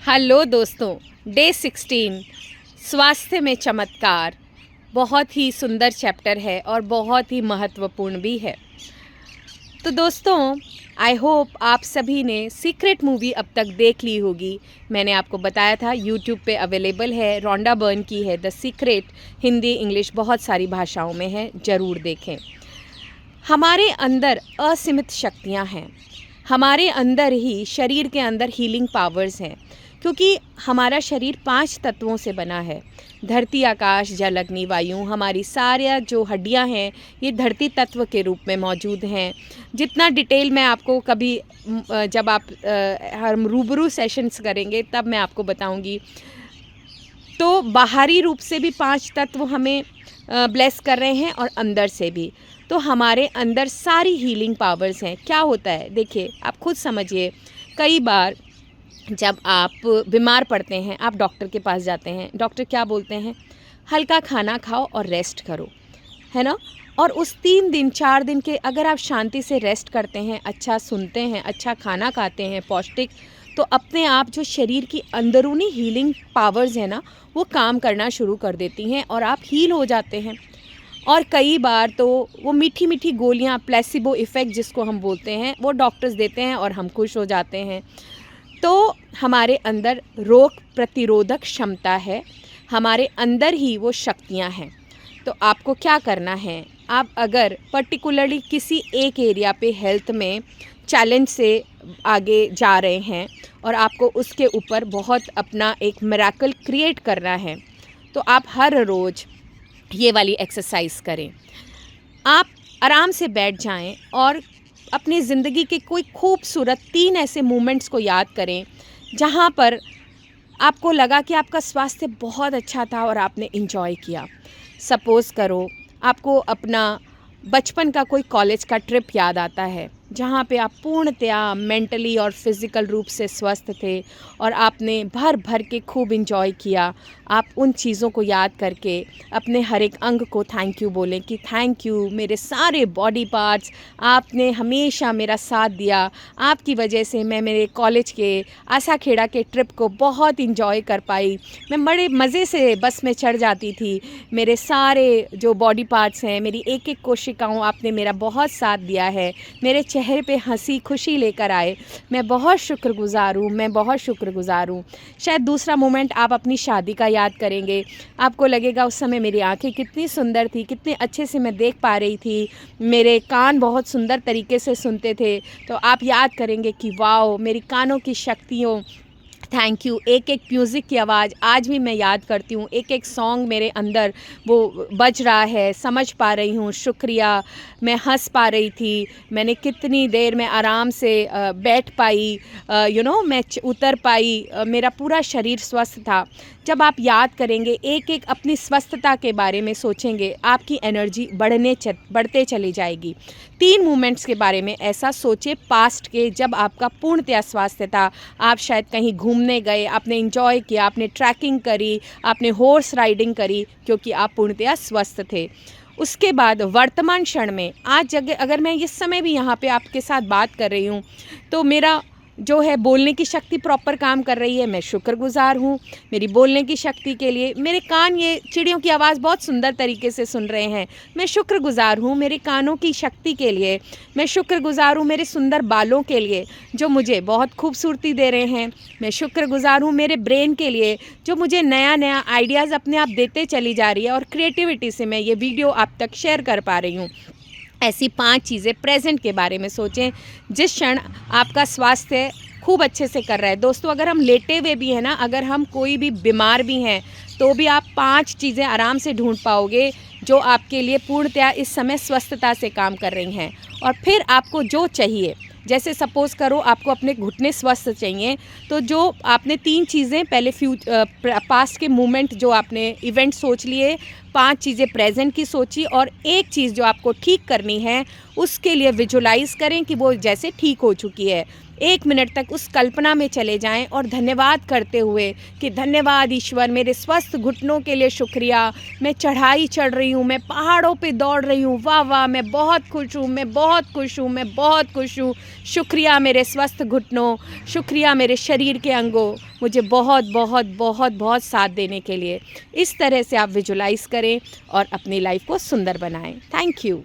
Hello दोस्तों, day 16 स्वास्थ्य में चमत्कार बहुत ही सुंदर चैप्टर है और बहुत ही महत्वपूर्ण भी है। तो दोस्तों, आई होप आप सभी ने सीक्रेट मूवी अब तक देख ली होगी। मैंने आपको बताया था यूट्यूब पे अवेलेबल है, रोंडा बर्न की है द सीक्रेट। हिंदी इंग्लिश बहुत सारी भाषाओं में है, ज़रूर देखें। हमारे अंदर असीमित शक्तियाँ हैं, हमारे अंदर ही शरीर के अंदर हीलिंग पावर्स हैं, क्योंकि हमारा शरीर 5 तत्वों से बना है। धरती, आकाश, जल, अग्नि, वायु। हमारी सारी जो हड्डियां हैं ये धरती तत्व के रूप में मौजूद हैं। जितना डिटेल मैं आपको कभी जब आप हम रूबरू सेशंस करेंगे तब मैं आपको बताऊंगी। तो बाहरी रूप से भी 5 तत्व हमें ब्लेस कर रहे हैं और अंदर से भी। तो हमारे अंदर सारी हीलिंग पावर्स हैं। क्या होता है देखिए, आप खुद समझिए। कई बार जब आप बीमार पड़ते हैं, आप डॉक्टर के पास जाते हैं, डॉक्टर क्या बोलते हैं? हल्का खाना खाओ और रेस्ट करो, है ना। और उस 3 दिन 4 दिन के अगर आप शांति से रेस्ट करते हैं, अच्छा सुनते हैं, अच्छा खाना खाते हैं पौष्टिक, तो अपने आप जो शरीर की अंदरूनी हीलिंग पावर्स है ना, वो काम करना शुरू कर देती हैं और आप हील हो जाते हैं। और कई बार तो वो मीठी मीठी गोलियाँ, प्लेसिबो इफ़ेक्ट जिसको हम बोलते हैं, वो डॉक्टर्स देते हैं और हम खुश हो जाते हैं। तो हमारे अंदर रोग प्रतिरोधक क्षमता है, हमारे अंदर ही वो शक्तियाँ हैं। तो आपको क्या करना है? आप अगर पर्टिकुलरली किसी एक एरिया पे हेल्थ में चैलेंज से आगे जा रहे हैं और आपको उसके ऊपर बहुत अपना एक मिरेकल क्रिएट करना है, तो आप हर रोज़ ये वाली एक्सरसाइज करें। आप आराम से बैठ जाएं और अपनी ज़िंदगी के कोई खूबसूरत 3 ऐसे मोमेंट्स को याद करें जहाँ पर आपको लगा कि आपका स्वास्थ्य बहुत अच्छा था और आपने एंजॉय किया। सपोज़ करो आपको अपना बचपन का कोई कॉलेज का ट्रिप याद आता है, जहाँ पे आप पूर्णतया मेंटली और फिज़िकल रूप से स्वस्थ थे और आपने भर भर के खूब एंजॉय किया। आप उन चीज़ों को याद करके अपने हर एक अंग को थैंक यू बोलें कि थैंक यू मेरे सारे बॉडी पार्ट्स, आपने हमेशा मेरा साथ दिया। आपकी वजह से मैं मेरे कॉलेज के आसाखेड़ा के ट्रिप को बहुत एंजॉय कर पाई। मैं बड़े मज़े से बस में चढ़ जाती थी। मेरे सारे जो बॉडी पार्ट्स हैं, मेरी एक एक कोशिकाओं, आपने मेरा बहुत साथ दिया है। मेरे चेहरे पे हंसी खुशी लेकर आए। मैं बहुत शुक्रगुज़ार हूँ, मैं बहुत शुक्रगुज़ार हूँ। शायद दूसरा मोमेंट आप अपनी शादी का याद करेंगे। आपको लगेगा उस समय मेरी आंखें कितनी सुंदर थी, कितने अच्छे से मैं देख पा रही थी, मेरे कान बहुत सुंदर तरीके से सुनते थे। तो आप याद करेंगे कि वाओ, मेरी कानों की शक्तियों, थैंक यू। एक एक म्यूज़िक की आवाज़ आज भी मैं याद करती हूँ। एक एक सॉन्ग मेरे अंदर वो बज रहा है, समझ पा रही हूँ। शुक्रिया, मैं हंस पा रही थी। मैंने कितनी देर में आराम से बैठ पाई, मैं उतर पाई। मेरा पूरा शरीर स्वस्थ था। जब आप याद करेंगे, एक एक अपनी स्वस्थता के बारे में सोचेंगे, आपकी एनर्जी बढ़ते चली जाएगी। 3 मोमेंट्स के बारे में ऐसा सोचे पास्ट के, जब आपका पूर्णतया स्वास्थ्य था। आप शायद कहीं घूमने गए, आपने एंजॉय किया, आपने ट्रैकिंग करी, आपने हॉर्स राइडिंग करी, क्योंकि आप पूर्णतया स्वस्थ थे। उसके बाद वर्तमान क्षण में आज जगह अगर मैं इस समय भी यहाँ पे आपके साथ बात कर रही हूँ, तो मेरा जो है बोलने की शक्ति प्रॉपर काम कर रही है। मैं शुक्रगुज़ार हूँ मेरी बोलने की शक्ति के लिए। मेरे कान ये चिड़ियों की आवाज़ बहुत सुंदर तरीके से सुन रहे हैं। मैं शुक्रगुज़ार हूँ मेरे कानों की शक्ति के लिए। मैं शुक्रगुज़ार हूँ मेरे सुंदर बालों के लिए जो मुझे बहुत खूबसूरती दे रहे हैं। मैं शुक्रगुज़ार हूँ मेरे ब्रेन के लिए जो मुझे नया नया आइडियाज़ अपने आप देते चली जा रही है और क्रिएटिविटी से मैं ये वीडियो आप तक शेयर कर पा रही हूँ। ऐसी 5 चीज़ें प्रेजेंट के बारे में सोचें जिस क्षण आपका स्वास्थ्य खूब अच्छे से कर रहा है। दोस्तों, अगर हम लेटे हुए भी हैं ना, अगर हम कोई भी बीमार भी हैं, तो भी आप 5 चीज़ें आराम से ढूंढ पाओगे जो आपके लिए पूर्णतया इस समय स्वस्थता से काम कर रही हैं। और फिर आपको जो चाहिए, जैसे सपोज़ करो आपको अपने घुटने स्वस्थ चाहिए, तो जो आपने 3 चीज़ें पहले पास्ट के मोमेंट जो आपने इवेंट सोच लिए, 5 चीज़ें प्रेजेंट की सोची और एक चीज़ जो आपको ठीक करनी है उसके लिए विजुलाइज़ करें कि वो जैसे ठीक हो चुकी है। 1 मिनट तक उस कल्पना में चले जाएं और धन्यवाद करते हुए कि धन्यवाद ईश्वर, मेरे स्वस्थ घुटनों के लिए शुक्रिया। मैं चढ़ाई चढ़ रही हूँ, मैं पहाड़ों पे दौड़ रही हूँ, वाह वाह, मैं बहुत खुश हूँ, मैं बहुत खुश हूँ, मैं बहुत खुश हूँ। शुक्रिया मेरे स्वस्थ घुटनों, शुक्रिया मेरे शरीर के अंगों, मुझे बहुत बहुत बहुत बहुत साथ देने के लिए। इस तरह से आप विजुलाइज़ करें और अपनी लाइफ को सुंदर बनाएं। Thank you.